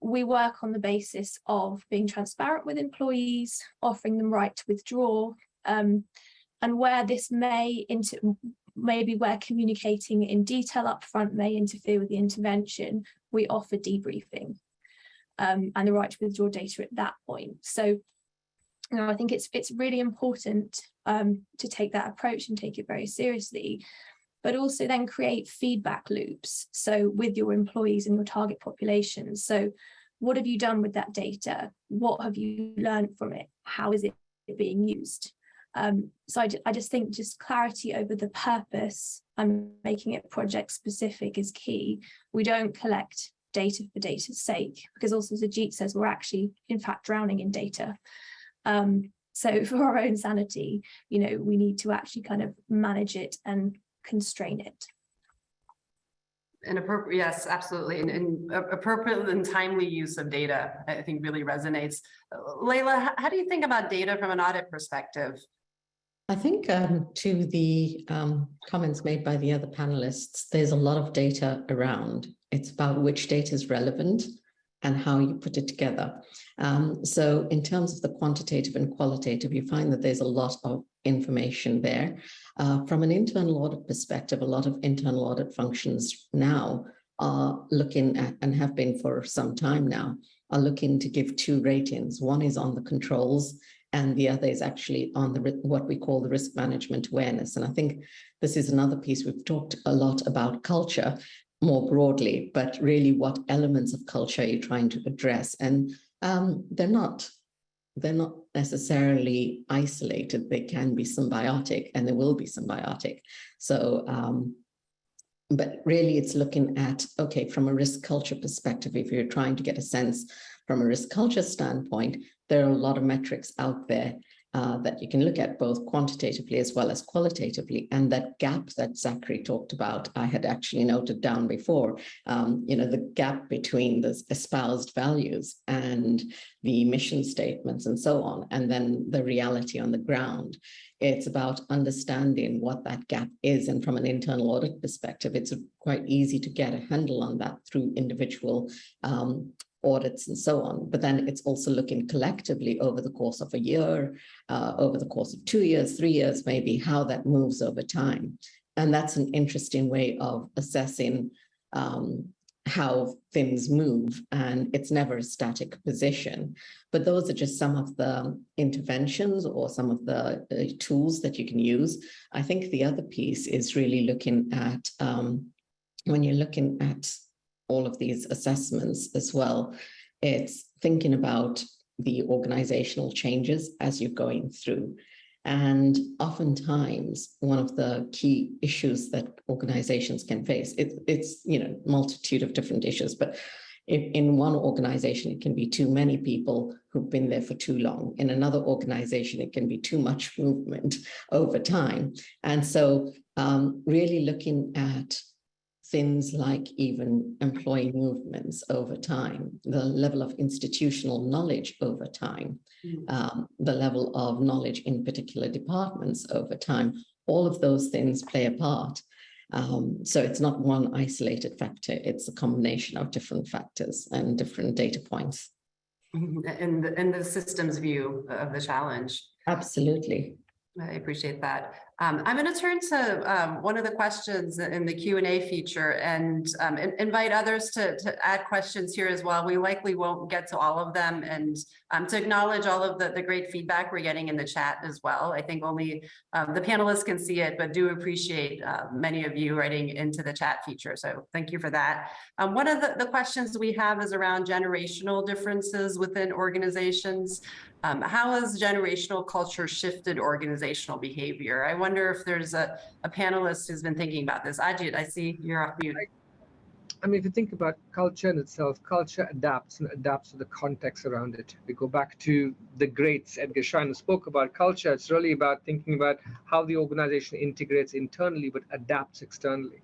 We work on the basis of being transparent with employees, offering them right to withdraw, and where this maybe where communicating in detail upfront may interfere with the intervention, we offer debriefing and the right to withdraw data at that point. So, I think it's really important to take that approach and take it very seriously, but also then create feedback loops. So with your employees and your target population. So what have you done with that data? What have you learned from it? How is it being used? So I just think just clarity over the purpose and making it project specific is key. We don't collect data for data's sake, because also, as Ajit says, we're actually in fact drowning in data. So for our own sanity, we need to actually kind of manage it and constrain it. Yes, absolutely. And appropriate and timely use of data, I think, really resonates. Laila, how do you think about data from an audit perspective? I think to the comments made by the other panelists, there's a lot of data around. It's about which data is relevant and how you put it together. So in terms of the quantitative and qualitative, you find that there's a lot of information there. From an internal audit perspective, a lot of internal audit functions now are looking at, and have been for some time now, are looking to give two ratings. One is on the controls, and the other is actually on the what we call the risk management awareness. And I think this is another piece. We've talked a lot about culture more broadly, but really what elements of culture you're trying to address. And they're not necessarily isolated. They can be symbiotic, and they will be symbiotic. So, but really it's looking at, okay, from a risk culture perspective, if you're trying to get a sense from a risk culture standpoint, there are a lot of metrics out there that you can look at both quantitatively as well as qualitatively. And that gap that Zachary talked about, I had actually noted down before, the gap between the espoused values and the mission statements and so on, and then the reality on the ground. It's about understanding what that gap is. And from an internal audit perspective, it's quite easy to get a handle on that through individual audits and so on. But then it's also looking collectively over the course of a year, over the course of 2 years, 3 years, maybe, how that moves over time. And that's an interesting way of assessing how things move, and it's never a static position. But those are just some of the interventions or some of the tools that you can use. I think the other piece is really looking at, when you're looking at all of these assessments as well, it's thinking about the organizational changes as you're going through. And oftentimes, one of the key issues that organizations can face, it's multitude of different issues, but in one organization, it can be too many people who've been there for too long. In another organization, it can be too much movement over time. And so really looking at things like even employee movements over time, the level of institutional knowledge over time, the level of knowledge in particular departments over time, all of those things play a part. So it's not one isolated factor, it's a combination of different factors and different data points. In the systems view of the challenge. Absolutely. I appreciate that. I'm going to turn to one of the questions in the Q&A feature and invite others to add questions here as well. We likely won't get to all of them, and to acknowledge all of the great feedback we're getting in the chat as well. I think only the panelists can see it, but do appreciate many of you writing into the chat feature. So thank you for that. One of the questions we have is around generational differences within organizations. How has generational culture shifted organizational behavior? I wonder if there's a panelist who's been thinking about this. Ajit, I see you're off mute. I mean, if you think about culture in itself, culture adapts and adapts to the context around it. We go back to the greats, Edgar Schein, who spoke about culture. It's really about thinking about how the organization integrates internally, but adapts externally.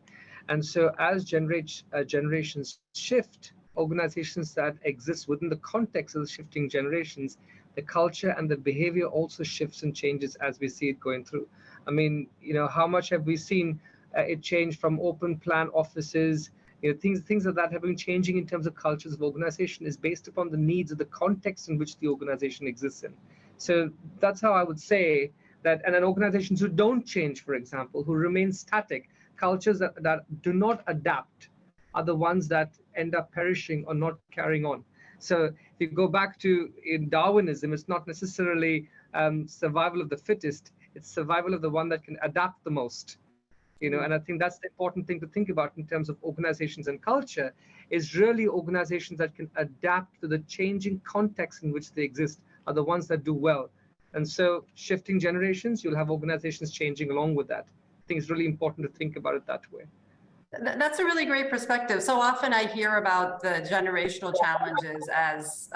And so as generations shift, organizations that exist within the context of the shifting generations, the culture and the behavior also shifts and changes as we see it going through. I mean, how much have we seen it change from open plan offices? Things like that have been changing in terms of cultures of organization is based upon the needs of the context in which the organization exists in. So that's how I would say that, and then organizations who don't change, for example, who remain static, cultures that do not adapt are the ones that end up perishing or not carrying on. So if you go back to in Darwinism, it's not necessarily survival of the fittest, it's survival of the one that can adapt the most. And I think that's the important thing to think about in terms of organizations and culture, is really organizations that can adapt to the changing context in which they exist are the ones that do well. And so shifting generations, you'll have organizations changing along with that. I think it's really important to think about it that way. That's a really great perspective. So often I hear about the generational challenges as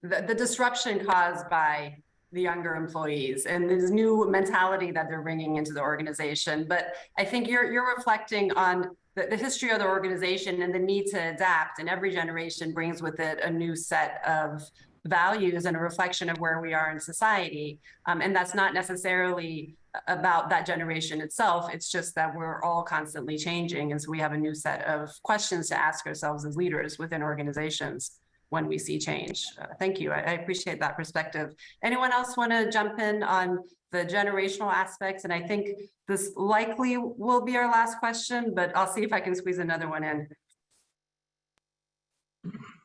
the disruption caused by the younger employees and this new mentality that they're bringing into the organization. But I think you're reflecting on the history of the organization and the need to adapt, and every generation brings with it a new set of values and a reflection of where we are in society. And that's not necessarily about that generation itself. It's just that we're all constantly changing. And so we have a new set of questions to ask ourselves as leaders within organizations when we see change. Thank you. I appreciate that perspective. Anyone else want to jump in on the generational aspects? And I think this likely will be our last question, but I'll see if I can squeeze another one in.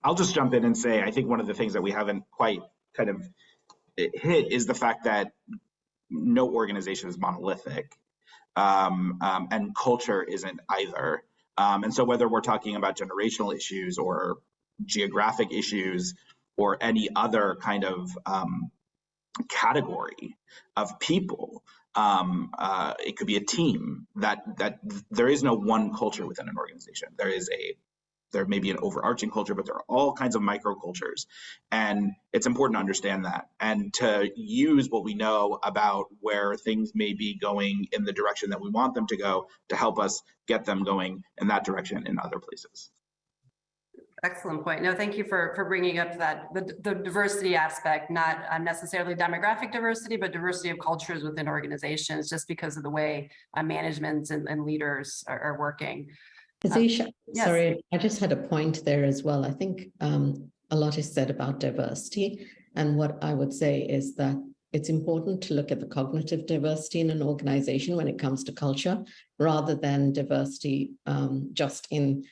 I'll just jump in and say, I think one of the things that we haven't quite kind of hit is the fact that no organization is monolithic, and culture isn't either. And so whether we're talking about generational issues or geographic issues or any other kind of category of people, it could be a team, that there is no one culture within an organization. There may be an overarching culture, but there are all kinds of microcultures. And it's important to understand that and to use what we know about where things may be going in the direction that we want them to go to help us get them going in that direction in other places. Excellent point. No, thank you for bringing up that the diversity aspect, not necessarily demographic diversity, but diversity of cultures within organizations, just because of the way management and leaders are working. Azish, yes. sorry, I just had a point there as well. I think a lot is said about diversity. And what I would say is that it's important to look at the cognitive diversity in an organization when it comes to culture, rather than diversity just in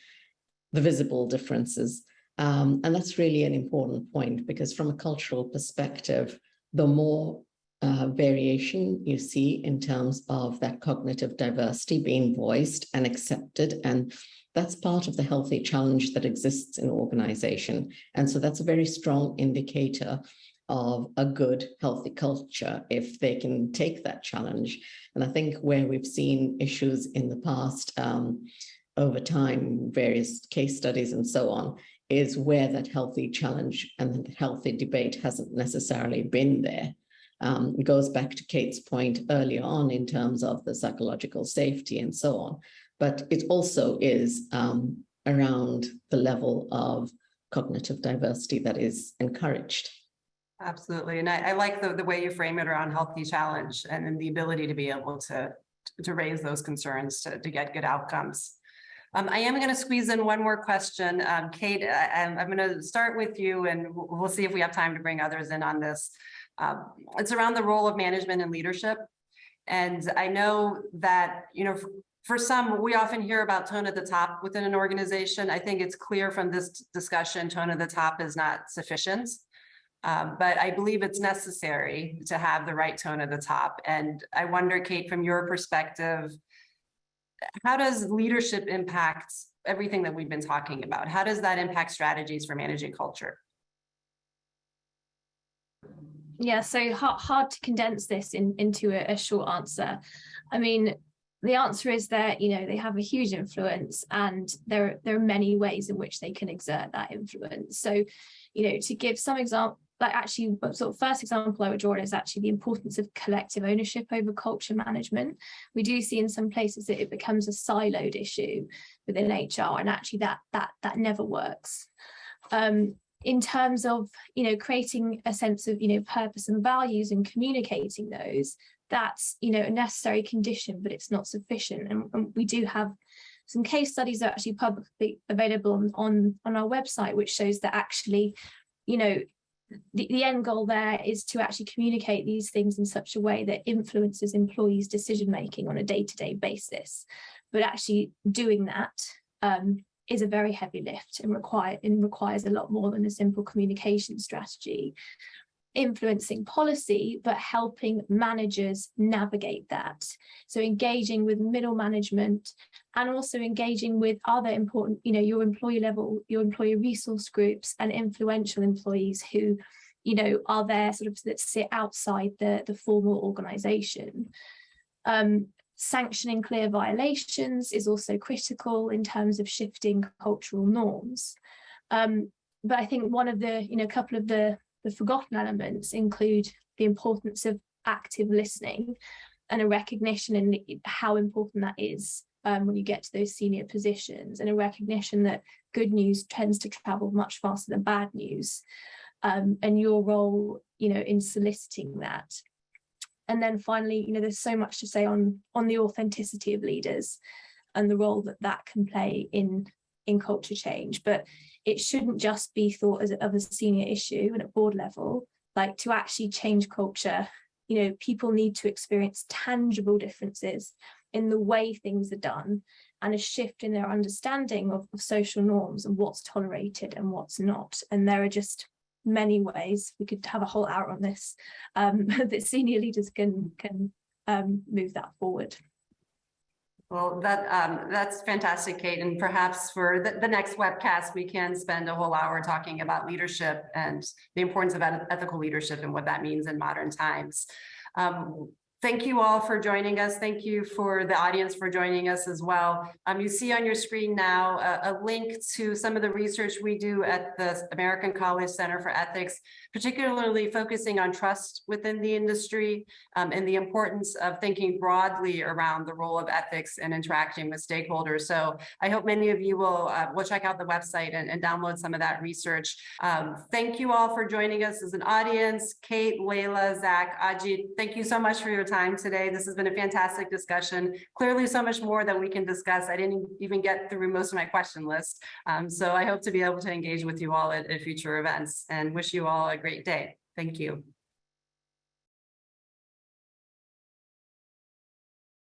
the visible differences. And that's really an important point, because from a cultural perspective, the more variation you see in terms of that cognitive diversity being voiced and accepted, and that's part of the healthy challenge that exists in an organization. And so that's a very strong indicator of a good, healthy culture if they can take that challenge. And I think where we've seen issues in the past over time, various case studies and so on, is where that healthy challenge and the healthy debate hasn't necessarily been there. It goes back to Kate's point earlier on in terms of the psychological safety and so on. But it also is around the level of cognitive diversity that is encouraged. Absolutely. And I like the way you frame it around healthy challenge and then the ability to be able to raise those concerns to get good outcomes. I am going to squeeze in one more question. Kate, I'm going to start with you, and we'll see if we have time to bring others in on this. It's around the role of management and leadership. And I know that, for some, we often hear about tone at the top within an organization. I think it's clear from this discussion, tone at the top is not sufficient. But I believe it's necessary to have the right tone at the top. And I wonder, Kate, from your perspective, how does leadership impact everything that we've been talking about? How does that impact strategies for managing culture? Yeah, so hard to condense this into a short answer. I mean, the answer is that, they have a huge influence, and there are many ways in which they can exert that influence. So, to give some example, like actually, sort of first example I would draw is actually the importance of collective ownership over culture management. We do see in some places that it becomes a siloed issue within HR, and actually that never works. In terms of, creating a sense of, purpose and values and communicating those, that's, a necessary condition, but it's not sufficient. And we do have some case studies that are actually publicly available on our website, which shows that actually, the end goal there is to actually communicate these things in such a way that influences employees' decision-making on a day-to-day basis. But actually doing that is a very heavy lift and requires a lot more than a simple communication strategy. Influencing policy, but helping managers navigate that. So engaging with middle management, and also engaging with other important, your employee level, your employee resource groups and influential employees who, are there sort of that sit outside the formal organization. Sanctioning clear violations is also critical in terms of shifting cultural norms. But I think one of the, a couple of the forgotten elements include the importance of active listening and a recognition in how important that is when you get to those senior positions, and a recognition that good news tends to travel much faster than bad news, and your role, in soliciting that. And then finally, there's so much to say on the authenticity of leaders and the role that can play in culture change. But it shouldn't just be thought of a senior issue and at board level. Like, to actually change culture, people need to experience tangible differences in the way things are done, and a shift in their understanding of social norms and what's tolerated and what's not. And there are just many ways, we could have a whole hour on this, that senior leaders can move that forward. Well, that's fantastic, Kate. And perhaps for the next webcast, we can spend a whole hour talking about leadership and the importance of ethical leadership and what that means in modern times. Thank you all for joining us. Thank you for the audience for joining us as well. You see on your screen now a link to some of the research we do at the American College Center for Ethics, particularly focusing on trust within the industry, and the importance of thinking broadly around the role of ethics and interacting with stakeholders. So I hope many of you will check out the website and download some of that research. Thank you all for joining us as an audience. Kate, Laila, Zach, Ajit, thank you so much for your time today. This has been a fantastic discussion. Clearly so much more that we can discuss. I didn't even get through most of my question list. So I hope to be able to engage with you all at future events and wish you all a great day. Thank you.